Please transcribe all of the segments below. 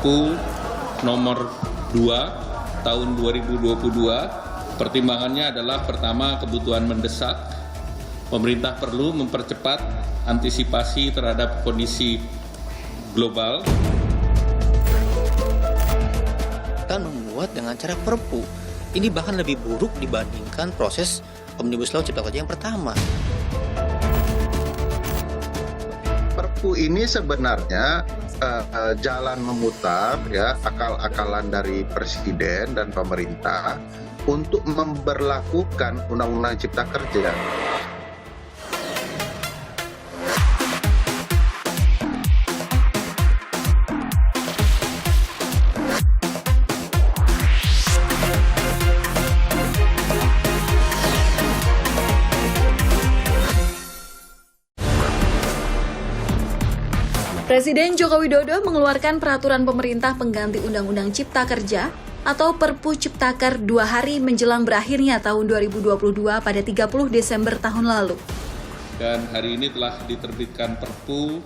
Perpu nomor 2 tahun 2022. Pertimbangannya adalah pertama, kebutuhan mendesak. Pemerintah perlu mempercepat antisipasi terhadap kondisi global. Kan membuat dengan cara perpu. Ini bahkan lebih buruk dibandingkan proses Omnibus Law Cipta Kerja yang pertama. Perpu ini sebenarnya jalan memutar, ya, akal-akalan dari presiden dan pemerintah untuk memberlakukan Undang-Undang Cipta Kerja. Presiden Joko Widodo mengeluarkan peraturan pemerintah pengganti Undang-Undang Cipta Kerja atau Perpu Ciptaker 2 hari menjelang berakhirnya tahun 2022 pada 30 Desember tahun lalu. Dan hari ini telah diterbitkan Perpu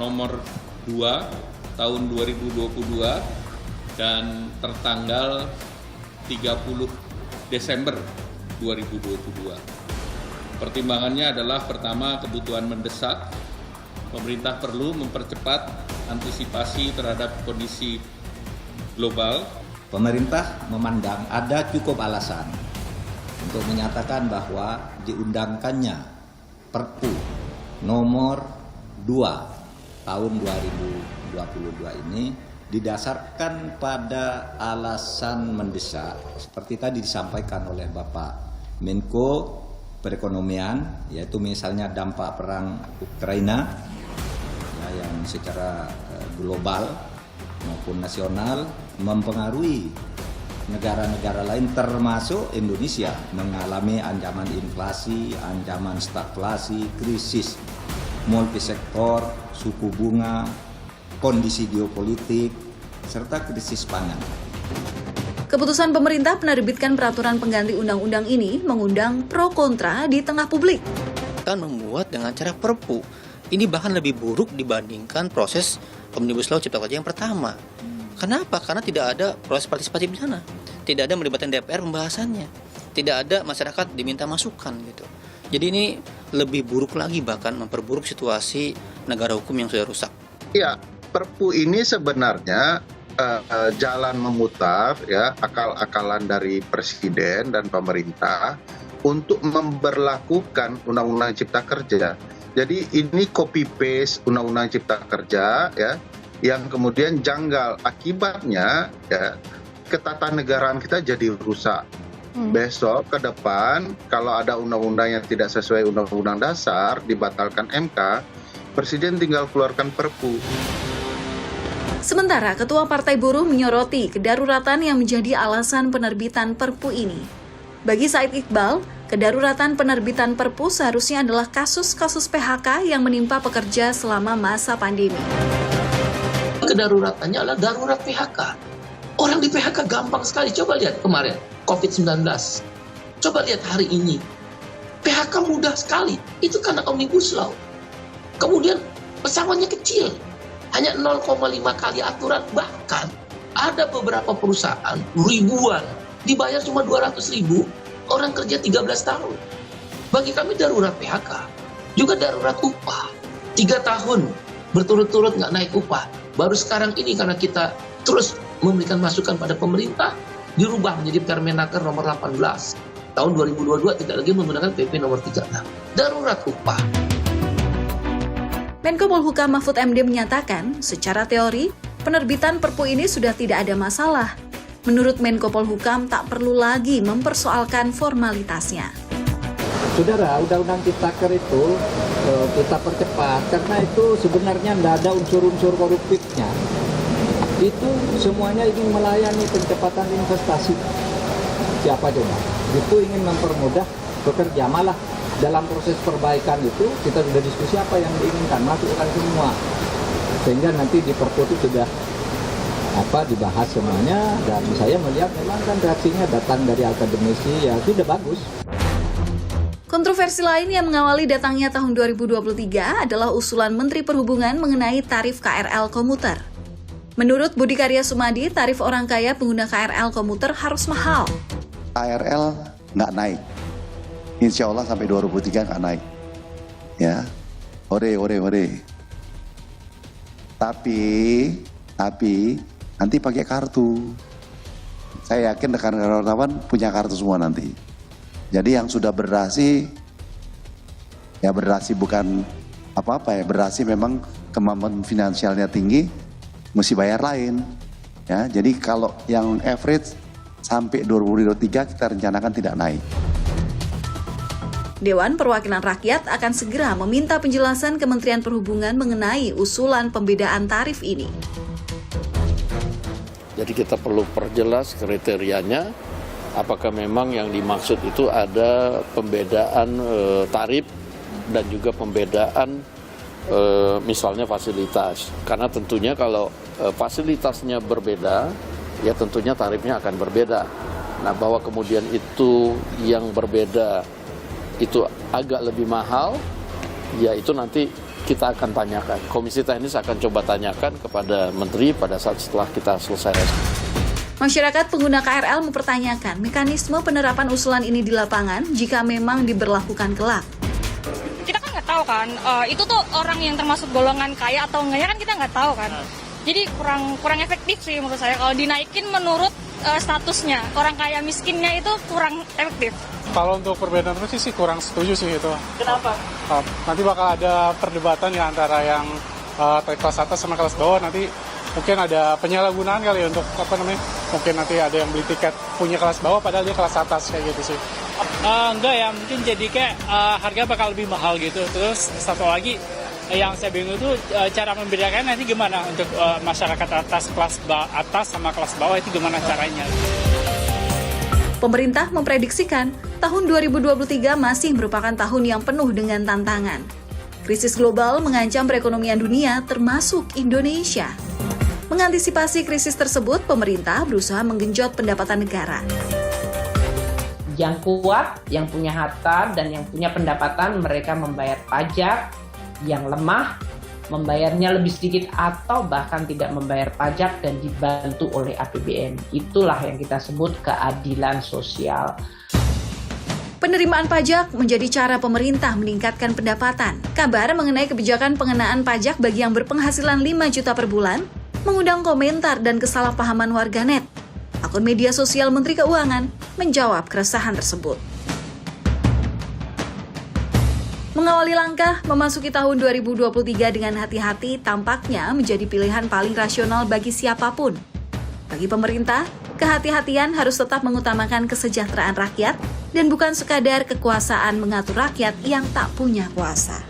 nomor 2 tahun 2022 dan tertanggal 30 Desember 2022. Pertimbangannya adalah pertama, kebutuhan mendesak. Pemerintah perlu mempercepat antisipasi terhadap kondisi global. Pemerintah memandang ada cukup alasan untuk menyatakan bahwa diundangkannya Perpu nomor 2 tahun 2022 ini didasarkan pada alasan mendesak seperti tadi disampaikan oleh Bapak Menko Perekonomian, yaitu misalnya dampak perang Ukraina yang secara global maupun nasional mempengaruhi negara-negara lain termasuk Indonesia mengalami ancaman inflasi, ancaman stagflasi, krisis multisektor, suku bunga, kondisi geopolitik, serta krisis pangan. Keputusan pemerintah menerbitkan peraturan pengganti undang-undang ini mengundang pro kontra di tengah publik. Kan membuat dengan cara perpu. Ini bahkan lebih buruk dibandingkan proses Omnibus Law Cipta Kerja yang pertama. Kenapa? Karena tidak ada proses partisipatif di sana. Tidak ada melibatkan DPR pembahasannya. Tidak ada masyarakat diminta masukan gitu. Jadi ini lebih buruk lagi, bahkan memperburuk situasi negara hukum yang sudah rusak. Ya, Perpu ini sebenarnya jalan memutar, ya, akal-akalan dari presiden dan pemerintah untuk memberlakukan Undang-Undang Cipta Kerja. Jadi ini copy paste Undang-Undang Cipta Kerja, ya, yang kemudian janggal. Akibatnya, ya, ketatanegaraan kita jadi rusak. Besok ke depan kalau ada undang-undang yang tidak sesuai Undang-Undang Dasar dibatalkan MK, Presiden tinggal keluarkan Perpu. Sementara Ketua Partai Buruh menyoroti kedaruratan yang menjadi alasan penerbitan Perpu ini. Bagi Said Iqbal, kedaruratan penerbitan Perpu seharusnya adalah kasus-kasus PHK yang menimpa pekerja selama masa pandemi. Kedaruratannya adalah darurat PHK. Orang di PHK gampang sekali. Coba lihat kemarin, COVID-19. Coba lihat hari ini. PHK mudah sekali. Itu karena Omnibus Law. Kemudian pesangonnya kecil. Hanya 0,5 kali aturan. Bahkan ada beberapa perusahaan ribuan dibayar cuma 200.000, orang kerja 13 tahun. Bagi kami darurat PHK, juga darurat upah. 3 tahun berturut-turut nggak naik upah. Baru sekarang ini karena kita terus memberikan masukan pada pemerintah, dirubah menjadi Permenaker nomor 18 tahun 2022, tidak lagi menggunakan PP nomor 36. Darurat upah. Menko Polhukam Mahfud MD menyatakan, secara teori, penerbitan Perpu ini sudah tidak ada masalah. Menurut Menko Polhukam, tak perlu lagi mempersoalkan formalitasnya. Saudara, Undang-Undang Ciptaker itu kita percepat karena itu sebenarnya tidak ada unsur-unsur koruptifnya. Itu semuanya ingin melayani pencepatan investasi. Siapa coba? Itu ingin mempermudah bekerja. Malah dalam proses perbaikan itu kita sudah diskusi apa yang diinginkan, masukkan semua. Sehingga nanti di Perpu itu sudah dibahas semuanya, dan saya melihat memang kan reaksinya datang dari akademisi, ya sudah bagus. Kontroversi lain yang mengawali datangnya tahun 2023 adalah usulan Menteri Perhubungan mengenai tarif KRL komuter. Menurut Budi Karya Sumadi, tarif orang kaya pengguna KRL komuter harus mahal. KRL nggak naik. Insya Allah sampai 2023 nggak naik. Ya, ore. Tapi nanti pakai kartu. Saya yakin rekan-rekan wartawan punya kartu semua nanti. Jadi yang sudah berdasi, ya berdasi bukan apa-apa ya, berdasi memang kemampuan finansialnya tinggi, mesti bayar lain. Ya, jadi kalau yang average sampai 2023 kita rencanakan tidak naik. Dewan Perwakilan Rakyat akan segera meminta penjelasan Kementerian Perhubungan mengenai usulan pembedaan tarif ini. Jadi kita perlu perjelas kriterianya, apakah memang yang dimaksud itu ada pembedaan tarif dan juga pembedaan misalnya fasilitas. Karena tentunya kalau fasilitasnya berbeda, ya tentunya tarifnya akan berbeda. Nah, bahwa kemudian itu yang berbeda itu agak lebih mahal, ya itu nanti kita akan tanyakan. Komisi teknis akan coba tanyakan kepada Menteri pada saat setelah kita selesai. Masyarakat pengguna KRL mempertanyakan mekanisme penerapan usulan ini di lapangan jika memang diberlakukan kelak. Kita kan nggak tahu kan, itu tuh orang yang termasuk golongan kaya atau enggaknya kan kita nggak tahu kan. Jadi kurang efektif sih menurut saya kalau dinaikin menurut statusnya. Orang kaya miskinnya itu kurang efektif. Kalau untuk perbedaan itu sih kurang setuju sih itu. Kenapa? Nanti bakal ada perdebatan ya antara yang kelas atas sama kelas bawah. Nanti mungkin ada penyalahgunaan kali ya untuk mungkin nanti ada yang beli tiket punya kelas bawah padahal dia kelas atas kayak gitu sih. Enggak ya, mungkin jadi kayak harga bakal lebih mahal gitu. Terus satu lagi yang saya bingung itu cara membedakan nanti gimana untuk masyarakat atas, kelas atas sama kelas bawah itu gimana caranya. Pemerintah memprediksikan tahun 2023 masih merupakan tahun yang penuh dengan tantangan. Krisis global mengancam perekonomian dunia termasuk Indonesia. Mengantisipasi krisis tersebut, pemerintah berusaha menggenjot pendapatan negara. Yang kuat, yang punya harta, dan yang punya pendapatan, mereka membayar pajak. Yang lemah, membayarnya lebih sedikit atau bahkan tidak membayar pajak dan dibantu oleh APBN. Itulah yang kita sebut keadilan sosial. Penerimaan pajak menjadi cara pemerintah meningkatkan pendapatan. Kabar mengenai kebijakan pengenaan pajak bagi yang berpenghasilan 5 juta per bulan mengundang komentar dan kesalahpahaman warganet. Akun media sosial Menteri Keuangan menjawab keresahan tersebut. Mengawali langkah memasuki tahun 2023 dengan hati-hati tampaknya menjadi pilihan paling rasional bagi siapapun. Bagi pemerintah, kehati-hatian harus tetap mengutamakan kesejahteraan rakyat dan bukan sekadar kekuasaan mengatur rakyat yang tak punya kuasa.